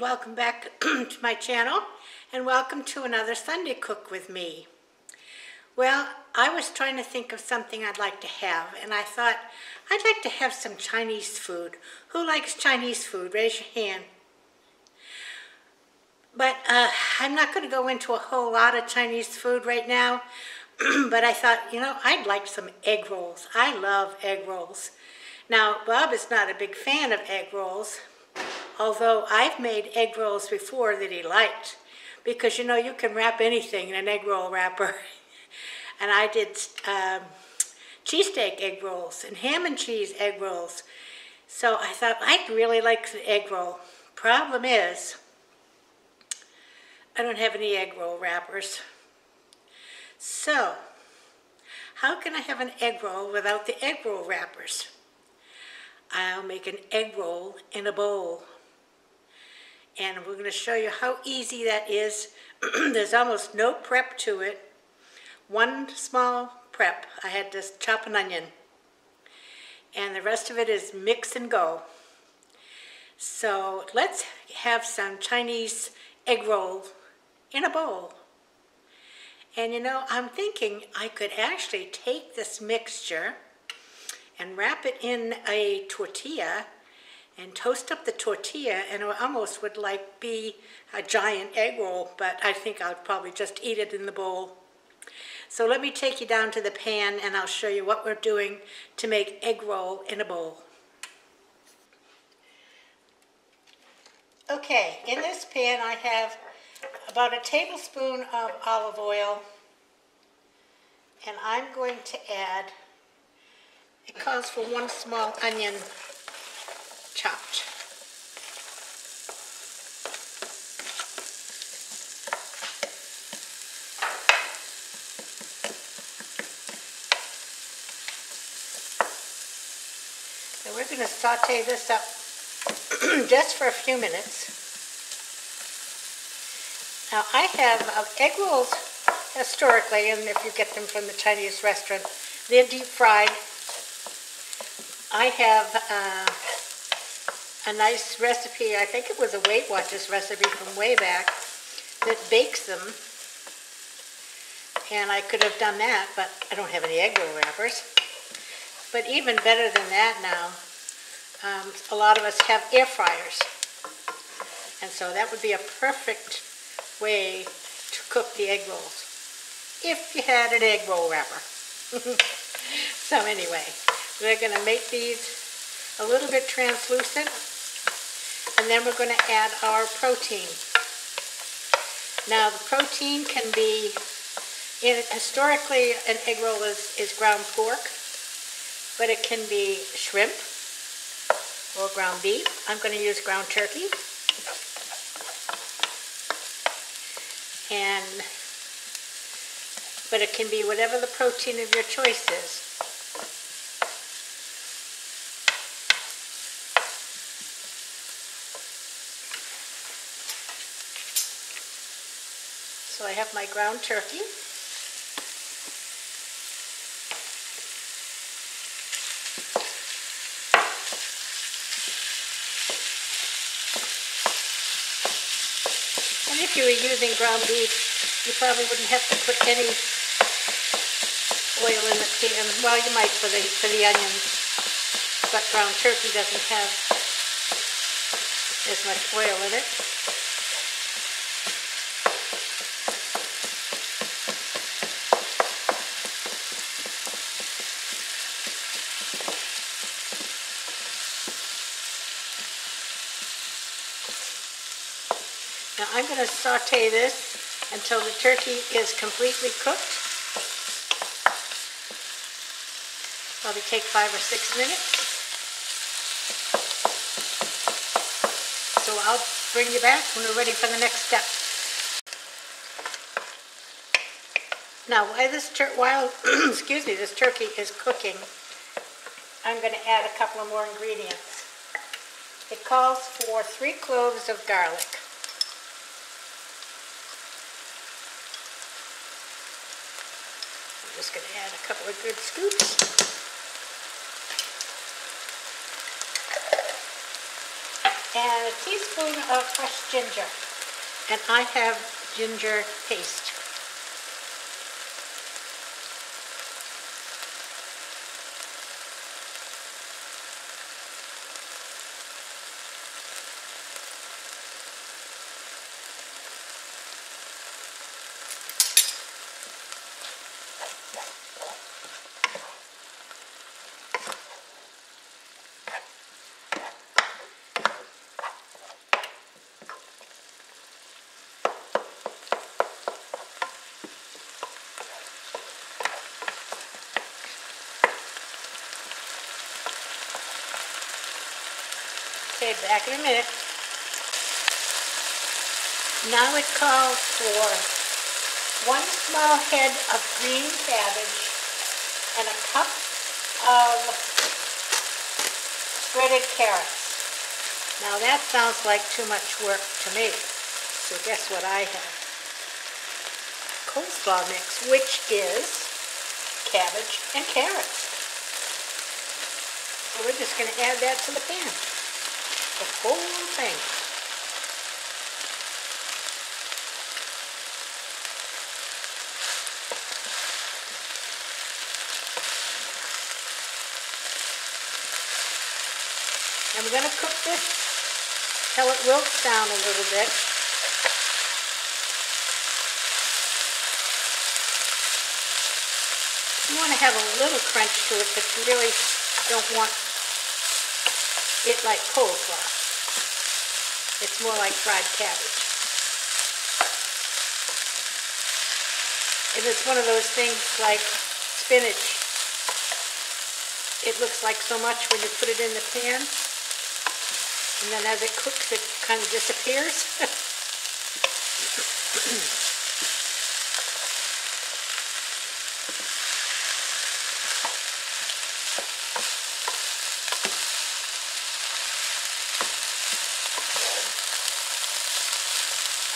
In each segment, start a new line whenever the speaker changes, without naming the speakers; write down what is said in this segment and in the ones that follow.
welcome back to my channel, and welcome to another Sunday Cook with me. Well, I was trying to think of something I'd like to have, and I thought I'd like to have some Chinese food. Who likes Chinese food? Raise your hand. But I'm not going to go into a whole lot of Chinese food right now, but I thought, I'd like some egg rolls. I love egg rolls. Now, Bob is not a big fan of egg rolls, although I've made egg rolls before that he liked, because you can wrap anything in an egg roll wrapper. And I did cheesesteak egg rolls and ham and cheese egg rolls. So I thought I'd really like the egg roll. Problem is, I don't have any egg roll wrappers. So, how can I have an egg roll without the egg roll wrappers? I'll make an egg roll in a bowl. And we're going to show you how easy that is. There's almost no prep to it. One small prep. I had to chop an onion. And the rest of it is mix and go. So let's have some Chinese egg roll in a bowl. And I'm thinking I could actually take this mixture and wrap it in a tortilla and toast up the tortilla, and it almost would be a giant egg roll, but I think I'll probably just eat it in the bowl. So let me take you down to the pan and I'll show you what we're doing to make egg roll in a bowl. Okay, in this pan I have about a tablespoon of olive oil, and I'm going to add, it calls for one small onion chopped. And we're going to saute this up just for a few minutes. Now I have egg rolls historically, and if you get them from the Chinese restaurant, they're deep fried. I have a nice recipe, I think it was a Weight Watchers recipe from way back, that bakes them. And I could have done that, but I don't have any egg roll wrappers. But even better than that now, a lot of us have air fryers. And so that would be a perfect way to cook the egg rolls, if you had an egg roll wrapper. So anyway, we're going to make these a little bit translucent, and then we're going to add our protein. Now the protein can be, historically an egg roll is ground pork, but it can be shrimp or ground beef. I'm going to use ground turkey. But it can be whatever the protein of your choice is. So I have my ground turkey. And if you were using ground beef, you probably wouldn't have to put any oil in the pan. Well, you might for the onions, but ground turkey doesn't have as much oil in it. Now I'm going to saute this until the turkey is completely cooked. Probably take 5 or 6 minutes. So I'll bring you back when we're ready for the next step. Now while this turkey is cooking, I'm going to add a couple of more ingredients. It calls for 3 cloves of garlic. I'm just going to add a couple of good scoops. and a teaspoon of fresh ginger. And I have ginger paste. Okay, back in a minute. Now it calls for 1 small head of green cabbage and a cup of shredded carrots. Now that sounds like too much work to me. So guess what I have? Coleslaw mix, which is cabbage and carrots. So we're just going to add that to the pan. The whole thing. And we're going to cook this till it wilts down a little bit. You want to have a little crunch to it, but you really don't want it like coleslaw. It's more like fried cabbage. And it's one of those things like spinach. It looks like so much when you put it in the pan, and then as it cooks it kind of disappears.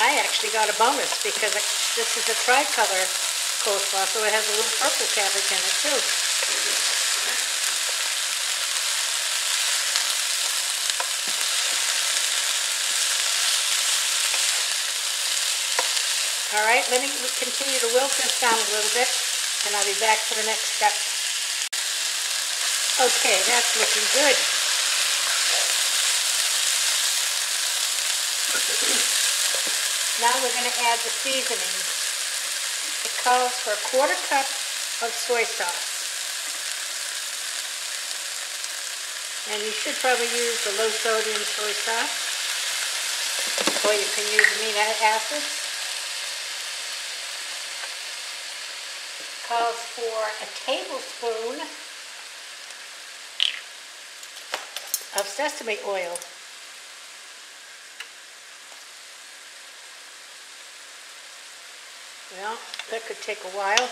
I actually got a bonus because this is a tricolor coleslaw, so it has a little purple cabbage in it too. All right, let me continue to wilt this down a little bit, and I'll be back for the next step. Okay, that's looking good. Now we're going to add the seasoning. It calls for 1/4 cup of soy sauce. And you should probably use the low sodium soy sauce, or you can use amino acids. It calls for a tablespoon of sesame oil. Well, that could take a while.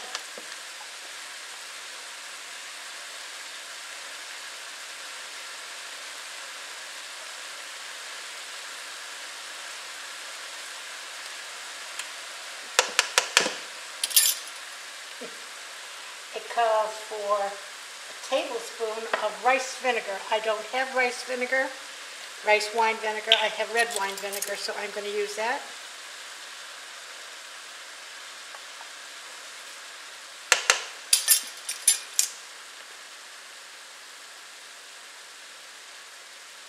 It calls for a tablespoon of rice vinegar. I don't have rice vinegar, rice wine vinegar. I have red wine vinegar, so I'm going to use that.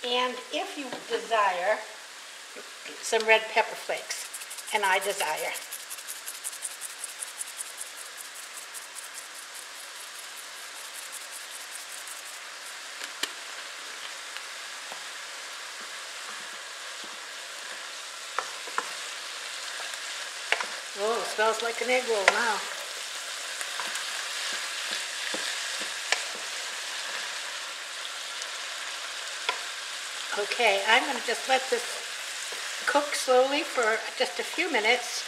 And if you desire, some red pepper flakes, and I desire. Oh, it smells like an egg roll now. Okay, I'm going to just let this cook slowly for just a few minutes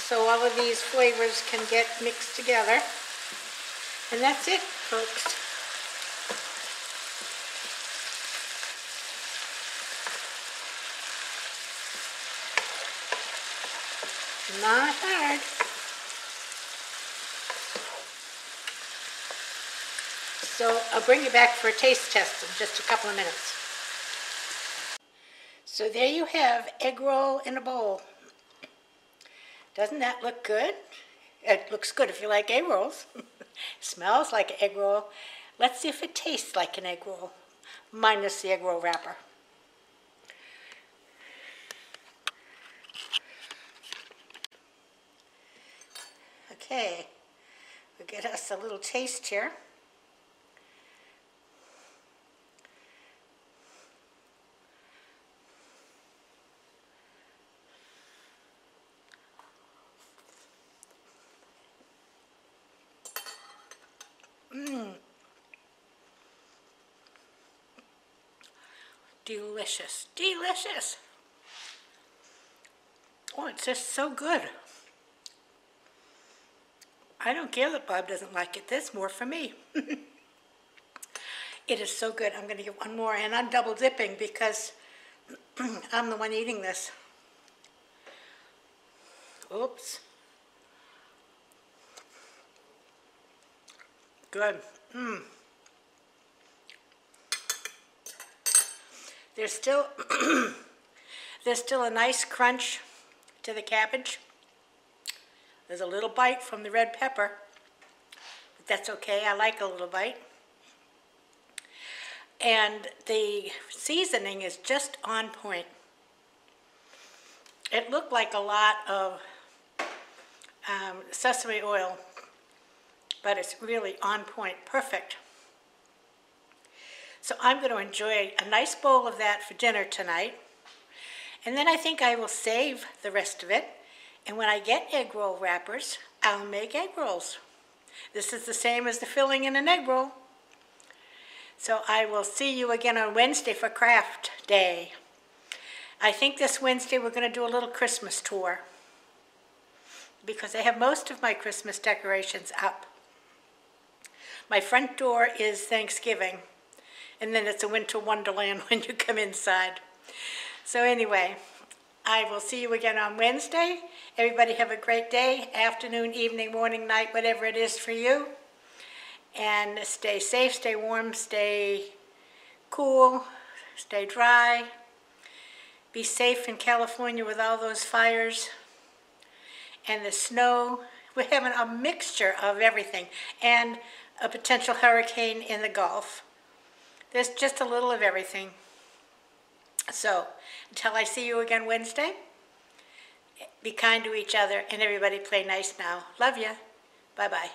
so all of these flavors can get mixed together. And that's it, folks. Not hard. So I'll bring you back for a taste test in just a couple of minutes. So there you have egg roll in a bowl. Doesn't that look good? It looks good if you like egg rolls. Smells like an egg roll. Let's see if it tastes like an egg roll, minus the egg roll wrapper. Okay, we'll get us a little taste here. Delicious, delicious. Oh, it's just so good. I don't care that Bob doesn't like it. That's more for me. It is so good. I'm going to get one more, and I'm double dipping because I'm the one eating this. Oops. Good. There's still there's still a nice crunch to the cabbage. There's a little bite from the red pepper, but that's okay. I like a little bite. And the seasoning is just on point. It looked like a lot of sesame oil, but it's really on point, perfect. So I'm going to enjoy a nice bowl of that for dinner tonight. And then I think I will save the rest of it. And when I get egg roll wrappers, I'll make egg rolls. This is the same as the filling in an egg roll. So I will see you again on Wednesday for craft day. I think this Wednesday we're going to do a little Christmas tour because I have most of my Christmas decorations up. My front door is Thanksgiving, and then it's a winter wonderland when you come inside. So anyway, I will see you again on Wednesday. Everybody have a great day, afternoon, evening, morning, night, whatever it is for you. And stay safe, stay warm, stay cool, stay dry. Be safe in California with all those fires and the snow. We're having a mixture of everything and a potential hurricane in the Gulf. There's just a little of everything. So, until I see you again Wednesday, be kind to each other and everybody play nice now. Love ya. Bye-bye.